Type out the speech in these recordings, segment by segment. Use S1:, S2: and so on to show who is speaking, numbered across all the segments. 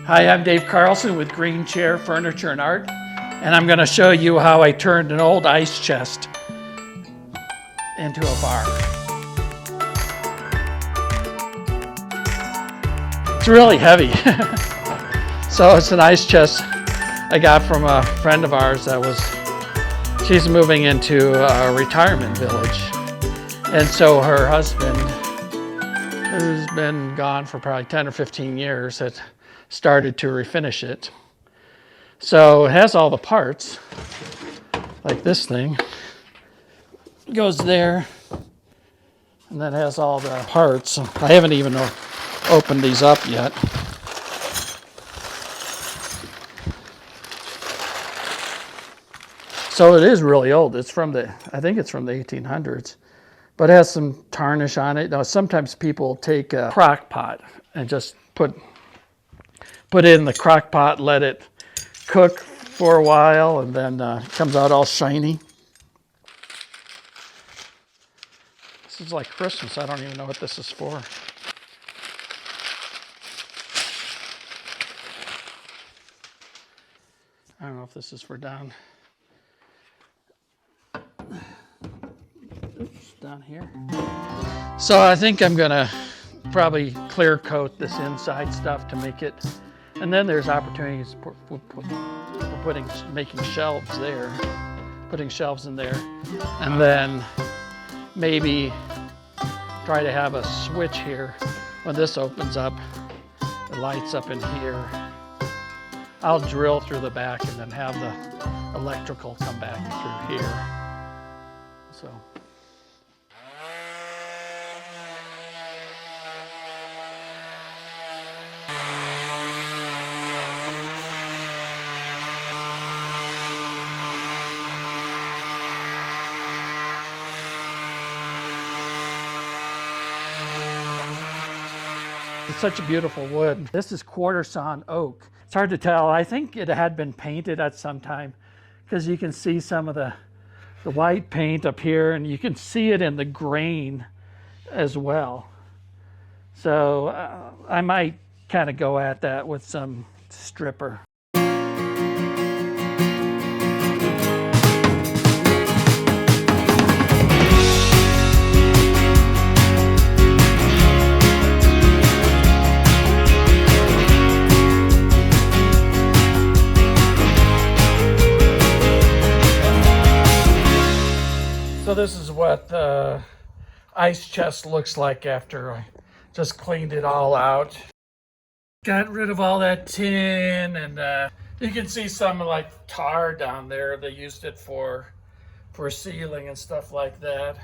S1: Hi, I'm Dave Carlson with GreenChair Furniture and Art, and I'm going to show you how I turned an old ice chest into a bar. It's really heavy. So it's an ice chest I got from a friend of ours she's moving into a retirement village. And so her husband, who's been gone for probably 10 or 15 years, had started to refinish it. So it has all the parts, like this thing goes there, and then has all the parts. I haven't even opened these up yet. So it is really old. It's I think it's from the 1800s, but it has some tarnish on it. Now, sometimes people take a crock pot and just put it in the crock pot, let it cook for a while, and then it comes out all shiny. This is like Christmas. I don't even know what this is for. I don't know if this is for down. Oops, down here. So I think I'm gonna probably clear coat this inside stuff to make it, and then there's opportunities for making shelves there, putting shelves in there, and then maybe try to have a switch here. When this opens up, the lights up in here. I'll drill through the back and then have the electrical come back through here. So. It's such a beautiful wood. This is quarter sawn oak. It's hard to tell. I think it had been painted at some time because you can see some of the white paint up here, and you can see it in the grain as well. So I might kind of go at that with some stripper. So this is what the ice chest looks like after I just cleaned it all out. Got rid of all that tin, and you can see some like tar down there. They used it for ceiling and stuff like that.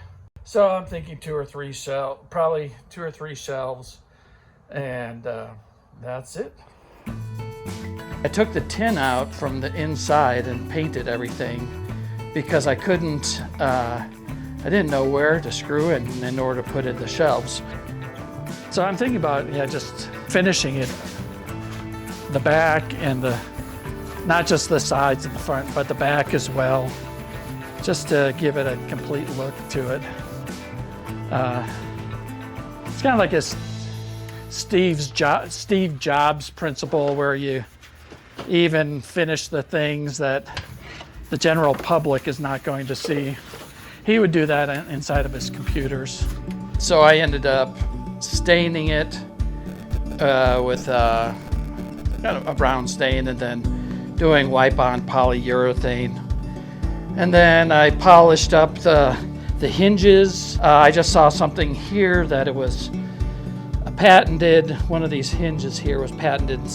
S1: So I'm thinking probably two or three shelves, and that's it. I took the tin out from the inside and painted everything, because I couldn't, I didn't know where to screw it in order to put in the shelves. So I'm thinking about, just finishing it, the back and not just the sides and the front, but the back as well, just to give it a complete look to it. It's kind of like a Steve Jobs principle, where you even finish the things that the general public is not going to see. He would do that inside of his computers. So I ended up staining it with kind of a brown stain, and then doing wipe-on polyurethane. And then I polished up the hinges. I just saw something here that it was patented. One of these hinges here was patented in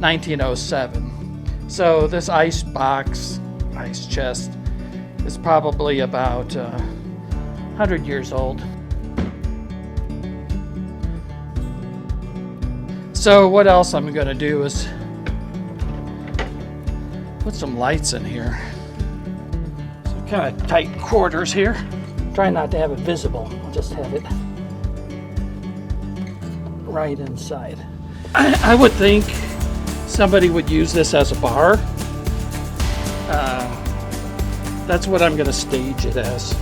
S1: 1907. So this ice chest is probably about 100 years old. So what else I'm going to do is put some lights in here. So kind of tight quarters here. Try not to have it visible. I'll just have it right inside. I would think somebody would use this as a bar. That's what I'm going to stage it as.